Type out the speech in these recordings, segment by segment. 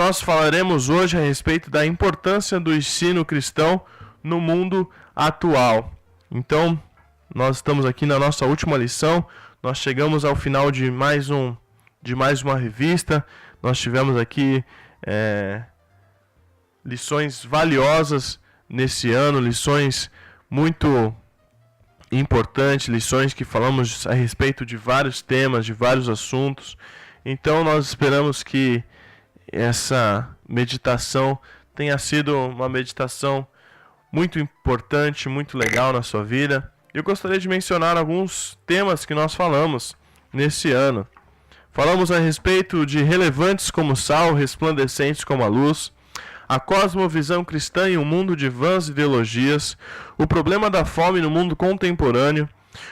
nós falaremos hoje a respeito da importância do ensino cristão no mundo atual. Então, nós estamos aqui na nossa última lição, nós chegamos ao final de mais uma revista, nós tivemos aqui lições valiosas nesse ano, lições muito importantes, lições que falamos a respeito de vários temas, de vários assuntos. Então nós esperamos que essa meditação tenha sido uma meditação muito importante, muito legal na sua vida. Eu gostaria de mencionar alguns temas que nós falamos nesse ano. Falamos a respeito de relevantes como o sal, resplandecentes como a luz, a cosmovisão cristã em um mundo de vãs ideologias, o problema da fome no mundo contemporâneo,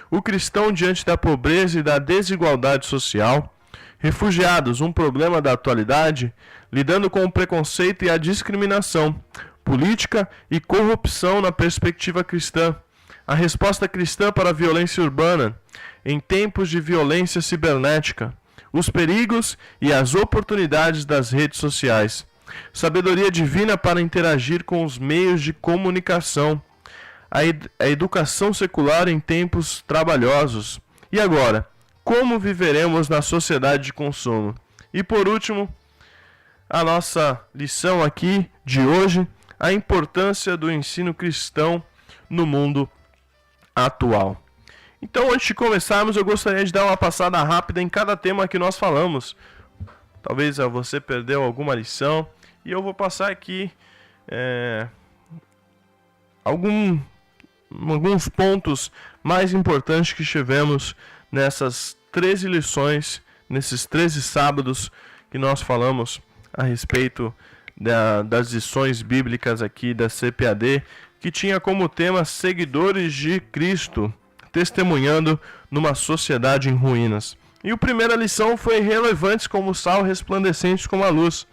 o cristão diante da pobreza e da desigualdade social, refugiados, um problema da atualidade, lidando com o preconceito e a discriminação, política e corrupção na perspectiva cristã, a resposta cristã para a violência urbana, em tempos de violência cibernética, os perigos e as oportunidades das redes sociais, sabedoria divina para interagir com os meios de comunicação, a educação secular em tempos trabalhosos. E agora, como viveremos na sociedade de consumo? E por último, a nossa lição aqui de hoje, a importância do ensino cristão no mundo atual. Então, antes de começarmos, eu gostaria de dar uma passada rápida em cada tema que nós falamos. Talvez você perdeu alguma lição. E eu vou passar aqui alguns pontos mais importantes que tivemos nessas 13 lições, nesses 13 sábados que nós falamos a respeito das lições bíblicas aqui da CPAD, que tinha como tema Seguidores de Cristo, testemunhando numa sociedade em ruínas. E a primeira lição foi Relevantes como o sal, resplandecentes como a luz.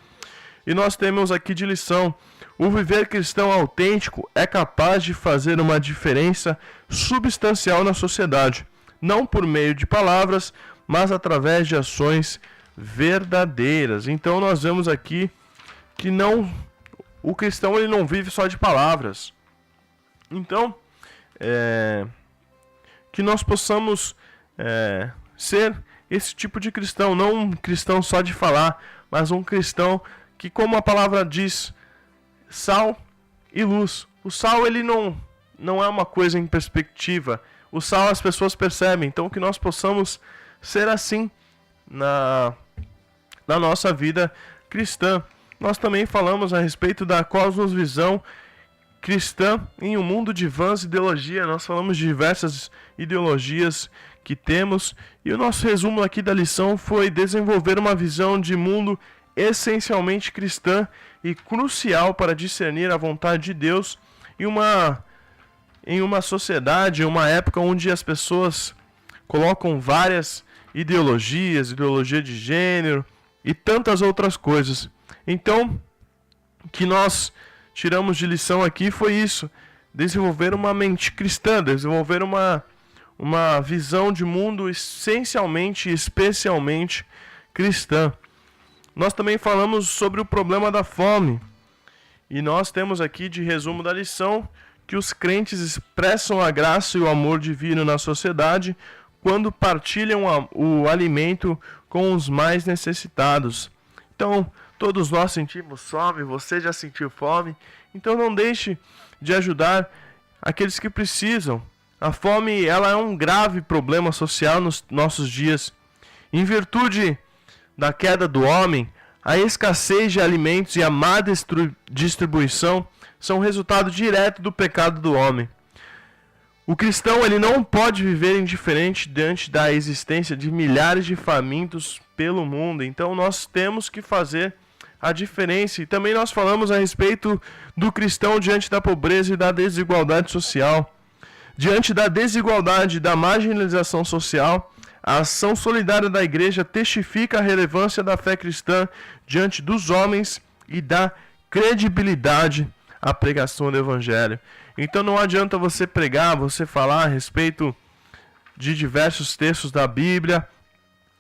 E nós temos aqui de lição: o viver cristão autêntico é capaz de fazer uma diferença substancial na sociedade, não por meio de palavras, mas através de ações verdadeiras. Então nós vemos aqui que o cristão ele não vive só de palavras. Então, que nós possamos ser esse tipo de cristão, não um cristão só de falar, mas um cristão que, como a palavra diz, sal e luz. O sal ele não é uma coisa em perspectiva. O sal as pessoas percebem. Então que nós possamos ser assim na nossa vida cristã. Nós também falamos a respeito da cosmovisão cristã em um mundo de vãs ideologia. Nós falamos de diversas ideologias que temos. E o nosso resumo aqui da lição foi desenvolver uma visão de mundo essencialmente cristã e crucial para discernir a vontade de Deus em uma sociedade, em uma época onde as pessoas colocam várias ideologias, ideologia de gênero e tantas outras coisas. Então, o que nós tiramos de lição aqui foi isso: desenvolver uma mente cristã, desenvolver uma visão de mundo essencialmente e especialmente cristã. Nós também falamos sobre o problema da fome. E nós temos aqui de resumo da lição que os crentes expressam a graça e o amor divino na sociedade quando partilham o alimento com os mais necessitados. Então, todos nós sentimos fome, você já sentiu fome, então não deixe de ajudar aqueles que precisam. A fome ela é um grave problema social nos nossos dias. Em virtude da queda do homem, a escassez de alimentos e a má distribuição são resultado direto do pecado do homem. O cristão ele não pode viver indiferente diante da existência de milhares de famintos pelo mundo. Então nós temos que fazer a diferença. E também nós falamos a respeito do cristão diante da pobreza e da desigualdade social. Diante da desigualdade e da marginalização social, a ação solidária da igreja testifica a relevância da fé cristã diante dos homens e da credibilidade à pregação do evangelho. Então não adianta você pregar, você falar a respeito de diversos textos da Bíblia,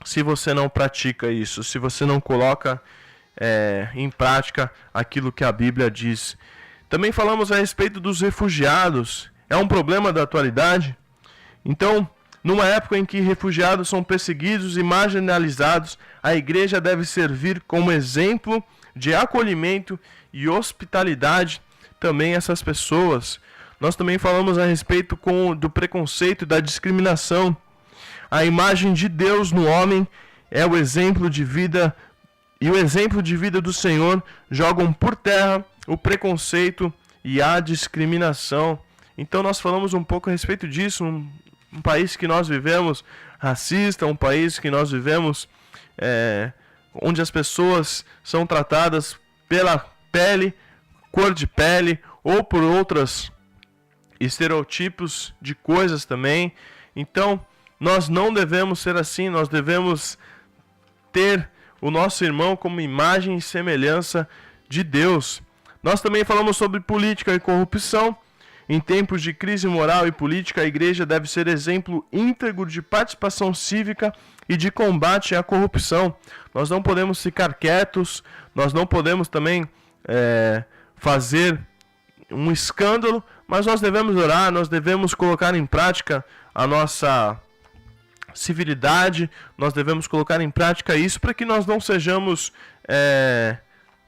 se você não pratica isso, se você não coloca em prática aquilo que a Bíblia diz. Também falamos a respeito dos refugiados. É um problema da atualidade? Então, numa época em que refugiados são perseguidos e marginalizados, a igreja deve servir como exemplo de acolhimento e hospitalidade também a essas pessoas. Nós também falamos a respeito do preconceito e da discriminação. A imagem de Deus no homem é o exemplo de vida, e o exemplo de vida do Senhor jogam por terra o preconceito e a discriminação. Então nós falamos um pouco a respeito disso, um país que nós vivemos racista, um país que nós vivemos onde as pessoas são tratadas pela pele, cor de pele ou por outros estereotipos de coisas também. Então nós não devemos ser assim, nós devemos ter o nosso irmão como imagem e semelhança de Deus. Nós também falamos sobre política e corrupção. Em tempos de crise moral e política, a igreja deve ser exemplo íntegro de participação cívica e de combate à corrupção. Nós não podemos ficar quietos, nós não podemos também fazer um escândalo, mas nós devemos orar, nós devemos colocar em prática a nossa civilidade, nós devemos colocar em prática isso para que nós não sejamos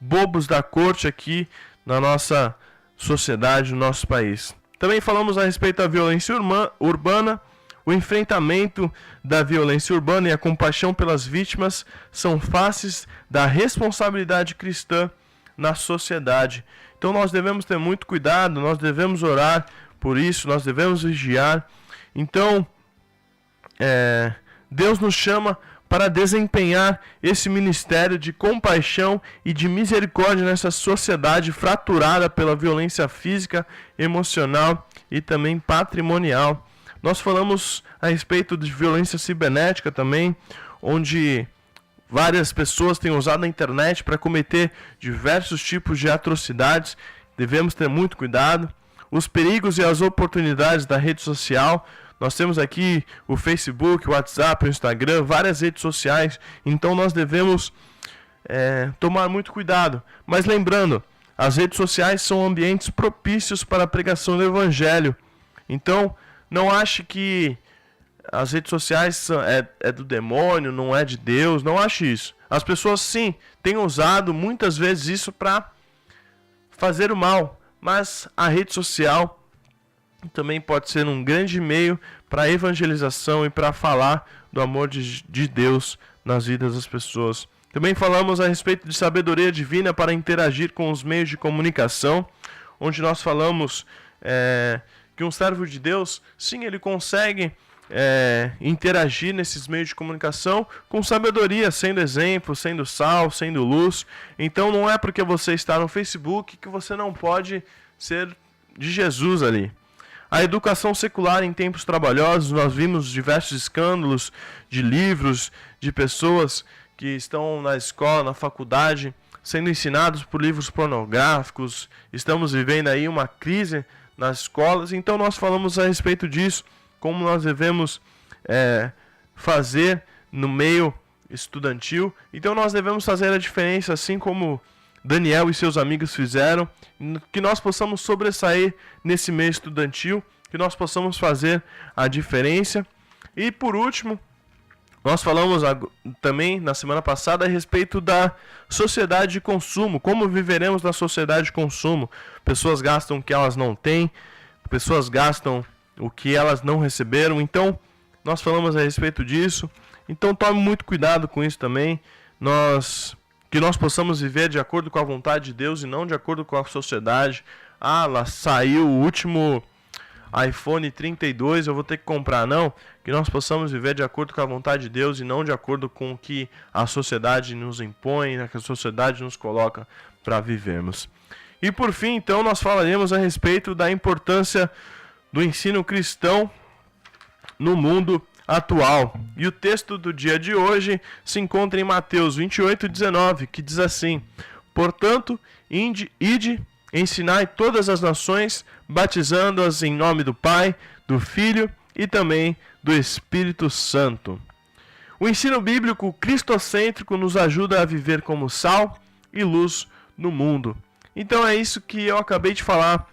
bobos da corte aqui na nossa sociedade, no nosso país. Também falamos a respeito da violência urbana. O enfrentamento da violência urbana e a compaixão pelas vítimas são faces da responsabilidade cristã na sociedade. Então nós devemos ter muito cuidado, nós devemos orar por isso, nós devemos vigiar. Então, Deus nos chama para desempenhar esse ministério de compaixão e de misericórdia nessa sociedade fraturada pela violência física, emocional e também patrimonial. Nós falamos a respeito de violência cibernética também, onde várias pessoas têm usado a internet para cometer diversos tipos de atrocidades. Devemos ter muito cuidado. Os perigos e as oportunidades da rede social. Nós temos aqui o Facebook, o WhatsApp, o Instagram, várias redes sociais. Então nós devemos tomar muito cuidado. Mas lembrando, as redes sociais são ambientes propícios para a pregação do Evangelho. Então não ache que as redes sociais é do demônio, não é de Deus. Não ache isso. As pessoas sim têm usado muitas vezes isso para fazer o mal. Mas a rede social também pode ser um grande meio para evangelização e para falar do amor de Deus nas vidas das pessoas. Também falamos a respeito de sabedoria divina para interagir com os meios de comunicação, onde nós falamos que um servo de Deus, sim, ele consegue interagir nesses meios de comunicação com sabedoria, sendo exemplo, sendo sal, sendo luz. Então não é porque você está no Facebook que você não pode ser de Jesus ali. A educação secular em tempos trabalhosos, nós vimos diversos escândalos de livros, de pessoas que estão na escola, na faculdade, sendo ensinados por livros pornográficos. Estamos vivendo aí uma crise nas escolas, então nós falamos a respeito disso, como nós devemos fazer no meio estudantil. Então nós devemos fazer a diferença, assim como Daniel e seus amigos fizeram, que nós possamos sobressair nesse meio estudantil, que nós possamos fazer a diferença. E por último, nós falamos também na semana passada a respeito da sociedade de consumo, como viveremos na sociedade de consumo. Pessoas gastam o que elas não têm, pessoas gastam o que elas não receberam. Então, nós falamos a respeito disso. Então, tome muito cuidado com isso também. Que nós possamos viver de acordo com a vontade de Deus e não de acordo com a sociedade. Lá saiu o último iPhone 32, eu vou ter que comprar. Não, que nós possamos viver de acordo com a vontade de Deus e não de acordo com o que a sociedade nos impõe, que a sociedade nos coloca para vivermos. E por fim, então, nós falaremos a respeito da importância do ensino cristão no mundo atual. E o texto do dia de hoje se encontra em Mateus 28:19, que diz assim: portanto, ide, ensinai todas as nações, batizando-as em nome do Pai, do Filho e também do Espírito Santo. O ensino bíblico cristocêntrico nos ajuda a viver como sal e luz no mundo. Então é isso que eu acabei de falar.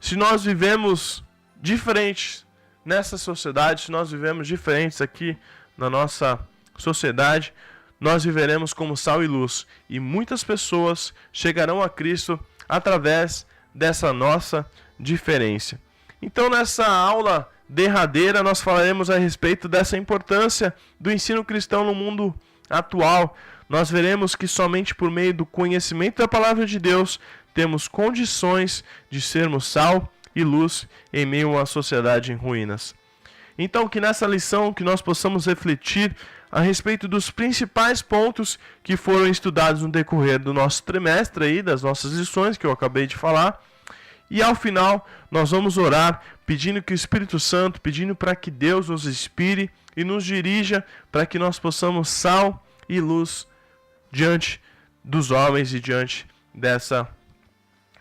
Se nós vivemos diferentes nessa sociedade, se nós vivemos diferentes aqui na nossa sociedade, nós viveremos como sal e luz. E muitas pessoas chegarão a Cristo através dessa nossa diferença. Então nessa aula derradeira nós falaremos a respeito dessa importância do ensino cristão no mundo atual. Nós veremos que somente por meio do conhecimento da palavra de Deus temos condições de sermos sal e luz em meio a uma sociedade em ruínas. Então que nessa lição que nós possamos refletir a respeito dos principais pontos que foram estudados no decorrer do nosso trimestre aí, das nossas lições que eu acabei de falar. E ao final nós vamos orar pedindo que o Espírito Santo, pedindo para que Deus nos inspire e nos dirija para que nós possamos sal e luz diante dos homens e diante dessa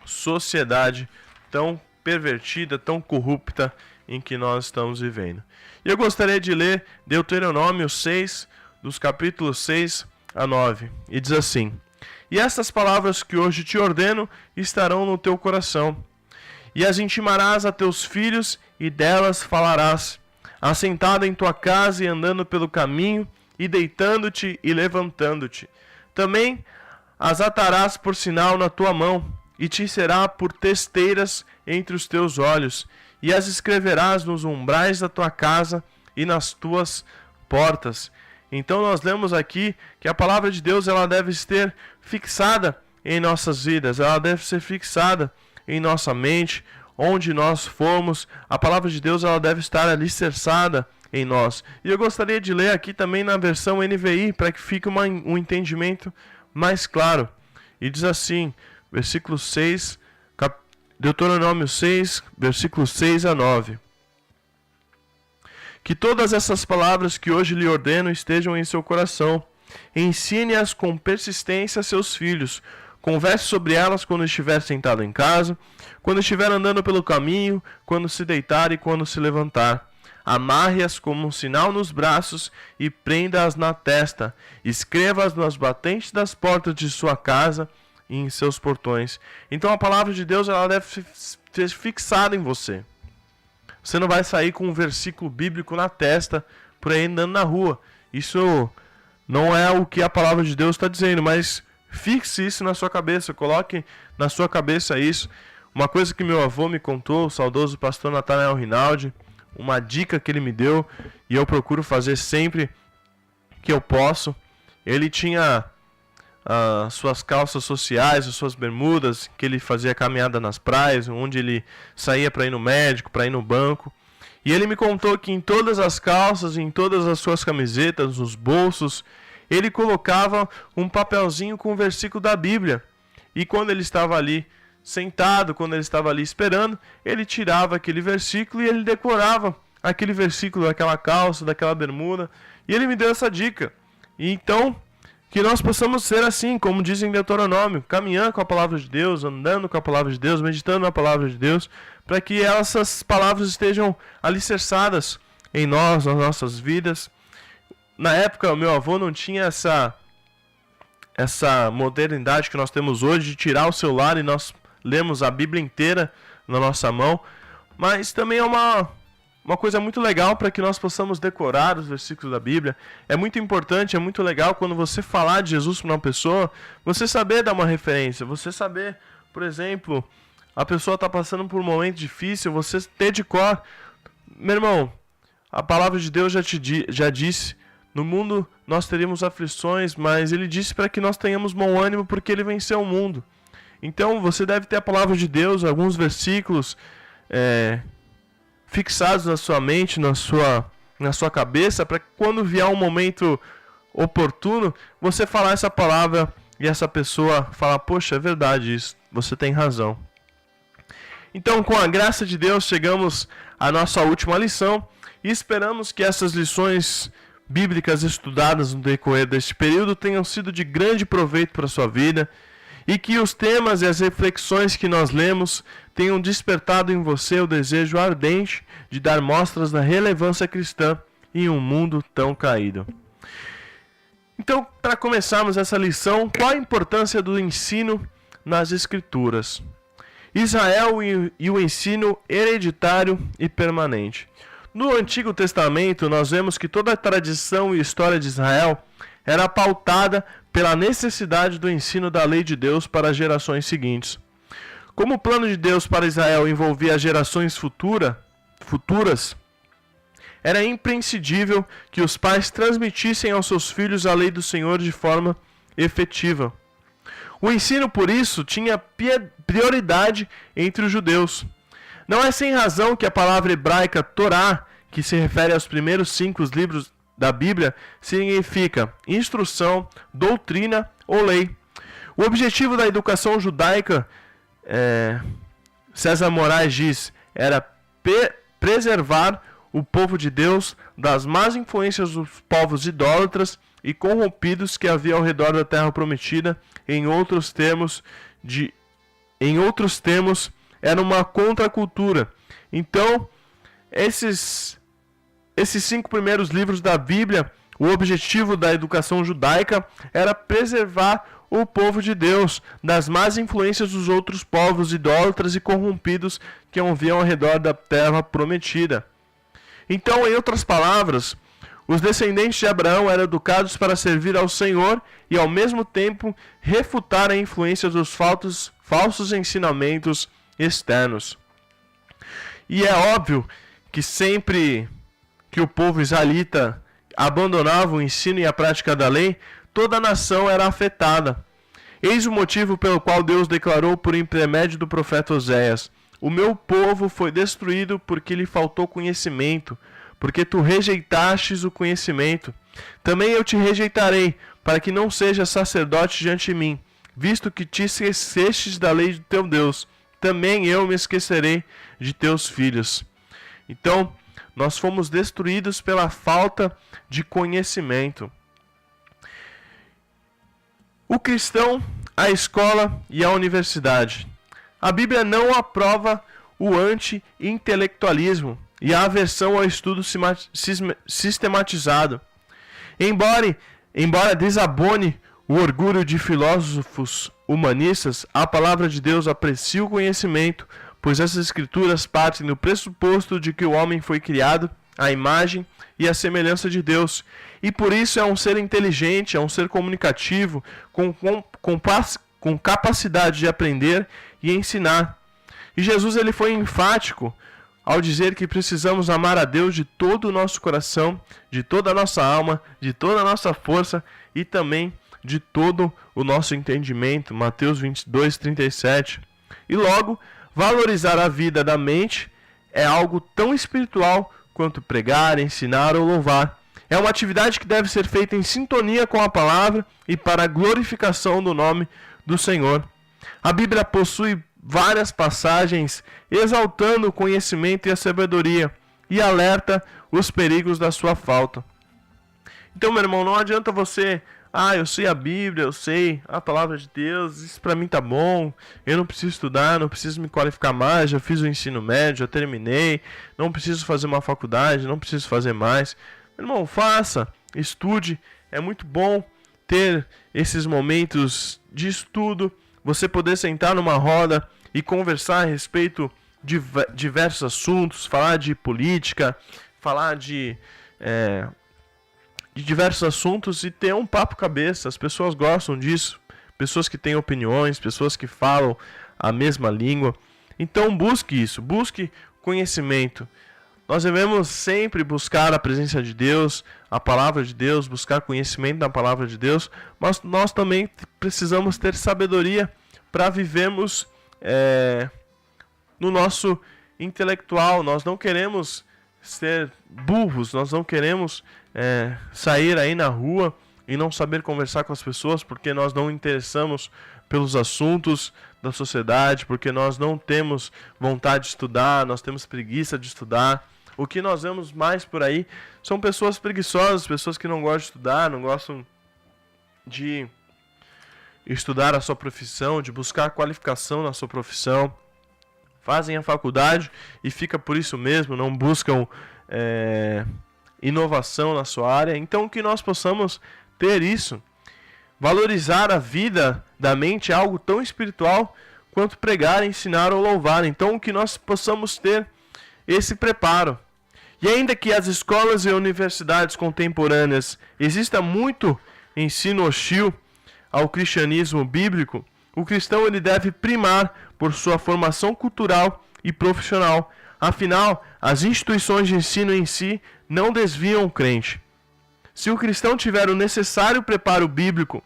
sociedade tão pervertida, tão corrupta em que nós estamos vivendo. E eu gostaria de ler Deuteronômio 6, dos capítulos 6 a 9, e diz assim: E estas palavras que hoje te ordeno estarão no teu coração, e as intimarás a teus filhos, e delas falarás, assentado em tua casa e andando pelo caminho, e deitando-te e levantando-te. Também as atarás por sinal na tua mão, e te será por testeiras entre os teus olhos, e as escreverás nos umbrais da tua casa e nas tuas portas. Então nós lemos aqui que a palavra de Deus ela deve ser fixada em nossas vidas, ela deve ser fixada em nossa mente, onde nós formos, a palavra de Deus ela deve estar alicerçada em nós. E eu gostaria de ler aqui também na versão NVI, para que fique um entendimento mais claro. E diz assim, versículo 6, Deuteronômio 6, versículos 6 a 9. Que todas essas palavras que hoje lhe ordeno estejam em seu coração. Ensine-as com persistência a seus filhos. Converse sobre elas quando estiver sentado em casa, quando estiver andando pelo caminho, quando se deitar e quando se levantar. Amarre-as como um sinal nos braços e prenda-as na testa. Escreva-as nas batentes das portas de sua casa e em seus portões. Então a palavra de Deus ela deve ser fixada em você. Você não vai sair com um versículo bíblico na testa por aí andando na rua. Isso não é o que a palavra de Deus está dizendo, mas fixe isso na sua cabeça, coloque na sua cabeça isso. Uma coisa que meu avô me contou, o saudoso pastor Natanael Rinaldi, uma dica que ele me deu e eu procuro fazer sempre que eu posso. Ele tinha suas calças sociais, as suas bermudas, que ele fazia caminhada nas praias, onde ele saía para ir no médico, para ir no banco. E ele me contou que em todas as calças, em todas as suas camisetas, nos bolsos, ele colocava um papelzinho com um versículo da Bíblia. E quando ele estava ali sentado, quando ele estava ali esperando, ele tirava aquele versículo e ele decorava aquele versículo daquela calça, daquela bermuda. E ele me deu essa dica. E então, que nós possamos ser assim, como diz em Deuteronômio, caminhando com a palavra de Deus, andando com a palavra de Deus, meditando na palavra de Deus, para que essas palavras estejam alicerçadas em nós, nas nossas vidas. Na época, o meu avô não tinha essa modernidade que nós temos hoje de tirar o celular e nós lemos a Bíblia inteira na nossa mão, mas também é uma coisa muito legal para que nós possamos decorar os versículos da Bíblia. É muito importante, é muito legal quando você falar de Jesus para uma pessoa, você saber dar uma referência, você saber, por exemplo, a pessoa está passando por um momento difícil, você ter de cor. Meu irmão, a palavra de Deus já disse, no mundo nós teríamos aflições, mas ele disse para que nós tenhamos bom ânimo porque ele venceu o mundo. Então você deve ter a palavra de Deus, alguns versículos fixados na sua mente, na sua cabeça, para que quando vier um momento oportuno, você falar essa palavra e essa pessoa falar, poxa, é verdade isso, você tem razão. Então, com a graça de Deus, chegamos à nossa última lição e esperamos que essas lições bíblicas estudadas no decorrer deste período tenham sido de grande proveito para a sua vida e que os temas e as reflexões que nós lemos tenham despertado em você o desejo ardente de dar mostras da relevância cristã em um mundo tão caído. Então, para começarmos essa lição, qual a importância do ensino nas Escrituras? Israel e o ensino hereditário e permanente. No Antigo Testamento, nós vemos que toda a tradição e história de Israel era pautada pela necessidade do ensino da lei de Deus para as gerações seguintes. Como o plano de Deus para Israel envolvia as gerações futuras, era imprescindível que os pais transmitissem aos seus filhos a lei do Senhor de forma efetiva. O ensino, por isso, tinha prioridade entre os judeus. Não é sem razão que a palavra hebraica Torá, que se refere aos primeiros 5 livros da Bíblia, significa instrução, doutrina ou lei. O objetivo da educação judaica, César Moraes diz, era preservar o povo de Deus das más influências dos povos idólatras e corrompidos que havia ao redor da terra prometida. Em outros termos, era uma contracultura. Então, esses 5 primeiros livros da Bíblia, o objetivo da educação judaica era preservar o povo de Deus das más influências dos outros povos idólatras e corrompidos que haviam ao redor da terra prometida. Então, em outras palavras, os descendentes de Abraão eram educados para servir ao Senhor e, ao mesmo tempo, refutar a influência dos falsos ensinamentos externos. E é óbvio que sempre que o povo israelita abandonava o ensino e a prática da lei, toda a nação era afetada. Eis o motivo pelo qual Deus declarou por intermédio do profeta Oséias: o meu povo foi destruído porque lhe faltou conhecimento, porque tu rejeitastes o conhecimento. Também eu te rejeitarei, para que não sejas sacerdote diante de mim, visto que te esquecestes da lei do teu Deus. Também eu me esquecerei de teus filhos. Então, nós fomos destruídos pela falta de conhecimento. O cristão, a escola e a universidade. A Bíblia não aprova o anti-intelectualismo e a aversão ao estudo sistematizado. Embora desabone o orgulho de filósofos humanistas, a palavra de Deus aprecia o conhecimento, pois essas escrituras partem do pressuposto de que o homem foi criado à imagem e à semelhança de Deus, e por isso é um ser inteligente, é um ser comunicativo, com capacidade de aprender e ensinar. E Jesus ele foi enfático ao dizer que precisamos amar a Deus de todo o nosso coração, de toda a nossa alma, de toda a nossa força e também de todo o nosso entendimento. Mateus 22:37. E logo, valorizar a vida da mente é algo tão espiritual quanto pregar, ensinar ou louvar. É uma atividade que deve ser feita em sintonia com a palavra e para a glorificação do nome do Senhor. A Bíblia possui várias passagens exaltando o conhecimento e a sabedoria e alerta os perigos da sua falta. Então, meu irmão, não adianta você, eu sei a Bíblia, eu sei a palavra de Deus, isso pra mim tá bom, eu não preciso estudar, não preciso me qualificar mais, já fiz o ensino médio, já terminei, não preciso fazer uma faculdade, não preciso fazer mais. Meu irmão, faça, estude, é muito bom ter esses momentos de estudo, você poder sentar numa roda e conversar a respeito de diversos assuntos, falar de política, falar de diversos assuntos e ter um papo cabeça. As pessoas gostam disso, pessoas que têm opiniões, pessoas que falam a mesma língua. Então busque isso, busque conhecimento. Nós devemos sempre buscar a presença de Deus, a palavra de Deus, buscar conhecimento da palavra de Deus, mas nós também precisamos ter sabedoria para vivermos no nosso intelectual. Nós não queremos ser burros, nós não queremos sair aí na rua e não saber conversar com as pessoas porque nós não interessamos pelos assuntos da sociedade, porque nós não temos vontade de estudar, nós temos preguiça de estudar. O que nós vemos mais por aí são pessoas preguiçosas, pessoas que não gostam de estudar, não gostam de estudar a sua profissão, de buscar qualificação na sua profissão. Fazem a faculdade e fica por isso mesmo, não buscam inovação na sua área. Então que nós possamos ter isso. Valorizar a vida da mente é algo tão espiritual quanto pregar, ensinar ou louvar. Então, que nós possamos ter esse preparo. E ainda que as escolas e universidades contemporâneas exista muito ensino hostil ao cristianismo bíblico, o cristão ele deve primar por sua formação cultural e profissional. Afinal, as instituições de ensino em si não desviam o crente. Se o cristão tiver o necessário preparo bíblico,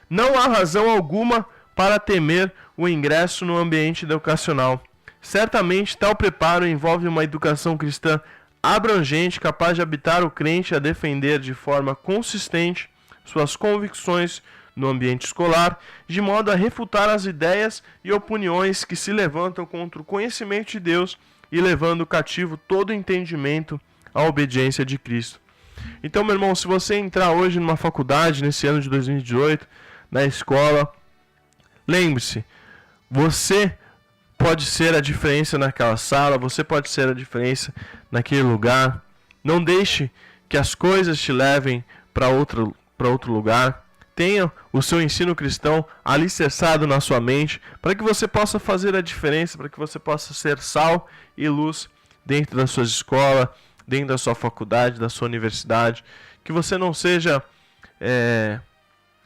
não há razão alguma para temer o ingresso no ambiente educacional. Certamente, tal preparo envolve uma educação cristã abrangente, capaz de habilitar o crente a defender de forma consistente suas convicções no ambiente escolar, de modo a refutar as ideias e opiniões que se levantam contra o conhecimento de Deus e levando cativo todo o entendimento à obediência de Cristo. Então, meu irmão, se você entrar hoje numa faculdade, nesse ano de 2018, na escola, lembre-se, você pode ser a diferença naquela sala, você pode ser a diferença naquele lugar. Não deixe que as coisas te levem para outro lugar. Tenha o seu ensino cristão alicerçado na sua mente, para que você possa fazer a diferença, para que você possa ser sal e luz dentro da sua escola, dentro da sua faculdade, da sua universidade. Que você não seja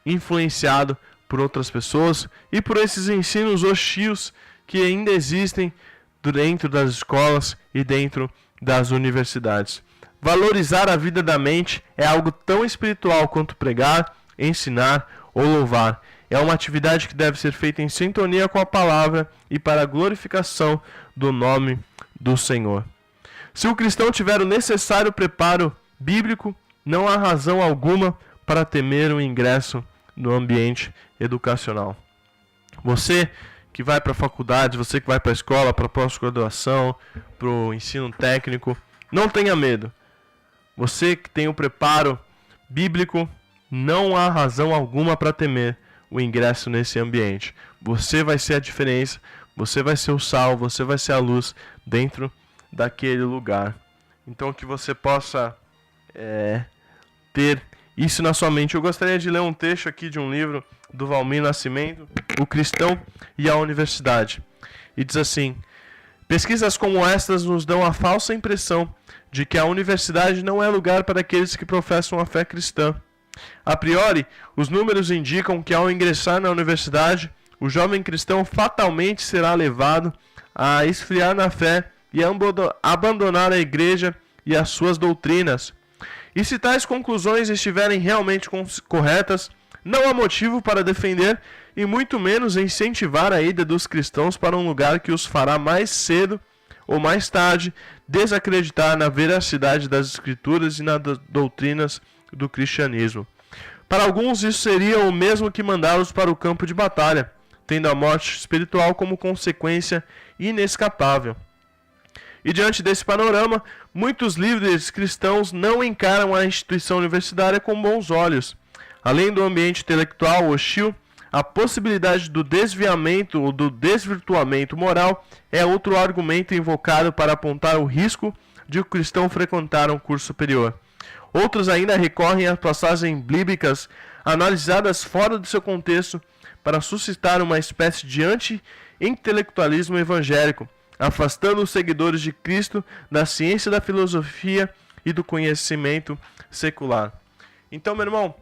influenciado por outras pessoas e por esses ensinos hostis que ainda existem dentro das escolas e dentro das universidades. Valorizar a vida da mente é algo tão espiritual quanto pregar, ensinar ou louvar. É uma atividade que deve ser feita em sintonia com a palavra e para a glorificação do nome do Senhor. Se o cristão tiver o necessário preparo bíblico, não há razão alguma para temer o ingresso no ambiente educacional. Você que vai para a faculdade, você que vai para a escola, para a pós-graduação, para o ensino técnico, não tenha medo. Você que tem o preparo bíblico, não há razão alguma para temer o ingresso nesse ambiente. Você vai ser a diferença, você vai ser o sal, você vai ser a luz dentro daquele lugar. Então que você possa ter isso na sua mente. Eu gostaria de ler um texto aqui de um livro do Valmir Nascimento, O Cristão e a Universidade. E diz assim: pesquisas como estas nos dão a falsa impressão de que a universidade não é lugar para aqueles que professam a fé cristã. A priori, os números indicam que ao ingressar na universidade, o jovem cristão fatalmente será levado a esfriar na fé e a abandonar a igreja e as suas doutrinas. E se tais conclusões estiverem realmente corretas, não há motivo para defender e muito menos incentivar a ida dos cristãos para um lugar que os fará mais cedo ou mais tarde desacreditar na veracidade das escrituras e nas doutrinas do cristianismo. Para alguns isso seria o mesmo que mandá-los para o campo de batalha, tendo a morte espiritual como consequência inescapável. E diante desse panorama, muitos líderes cristãos não encaram a instituição universitária com bons olhos. Além do ambiente intelectual hostil, a possibilidade do desviamento ou do desvirtuamento moral é outro argumento invocado para apontar o risco de o cristão frequentar um curso superior. Outros ainda recorrem a passagens bíblicas analisadas fora do seu contexto para suscitar uma espécie de anti-intelectualismo evangélico, afastando os seguidores de Cristo da ciência, da filosofia e do conhecimento secular. Então, meu irmão,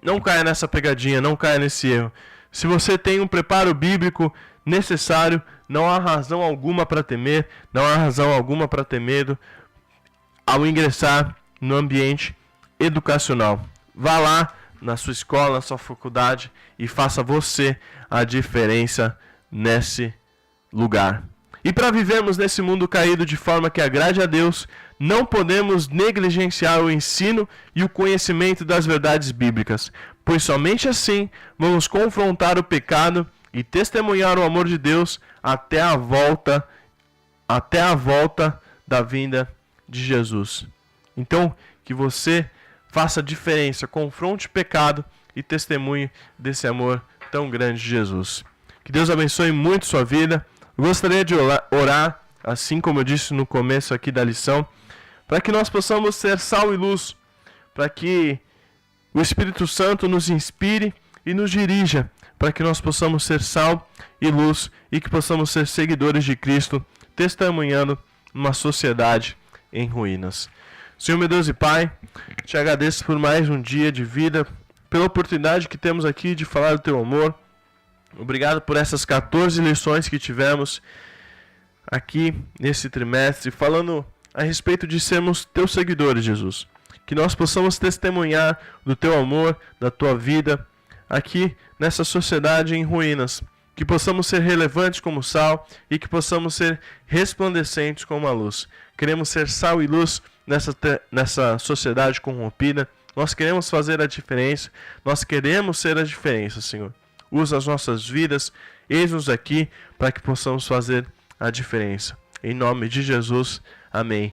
não caia nessa pegadinha, não caia nesse erro. Se você tem um preparo bíblico necessário, não há razão alguma para temer, não há razão alguma para ter medo ao ingressar no ambiente educacional. Vá lá na sua escola, na sua faculdade e faça você a diferença nesse lugar. E para vivermos nesse mundo caído de forma que agrade a Deus, não podemos negligenciar o ensino e o conhecimento das verdades bíblicas, pois somente assim vamos confrontar o pecado e testemunhar o amor de Deus até a volta da vinda de Jesus. Então, que você faça a diferença, confronte o pecado e testemunhe desse amor tão grande de Jesus. Que Deus abençoe muito sua vida. Eu gostaria de orar, assim como eu disse no começo aqui da lição, para que nós possamos ser sal e luz, para que o Espírito Santo nos inspire e nos dirija para que nós possamos ser sal e luz e que possamos ser seguidores de Cristo, testemunhando uma sociedade em ruínas. Senhor, meu Deus e Pai, te agradeço por mais um dia de vida, pela oportunidade que temos aqui de falar do teu amor. Obrigado por essas 14 lições que tivemos aqui nesse trimestre, falando a respeito de sermos teus seguidores, Jesus. Que nós possamos testemunhar do teu amor, da tua vida, aqui nessa sociedade em ruínas. Que possamos ser relevantes como sal e que possamos ser resplandecentes como a luz. Queremos ser sal e luz nessa sociedade corrompida. Nós queremos fazer a diferença. Nós queremos ser a diferença, Senhor. Usa as nossas vidas, eis-nos aqui para que possamos fazer a diferença. Em nome de Jesus, amém.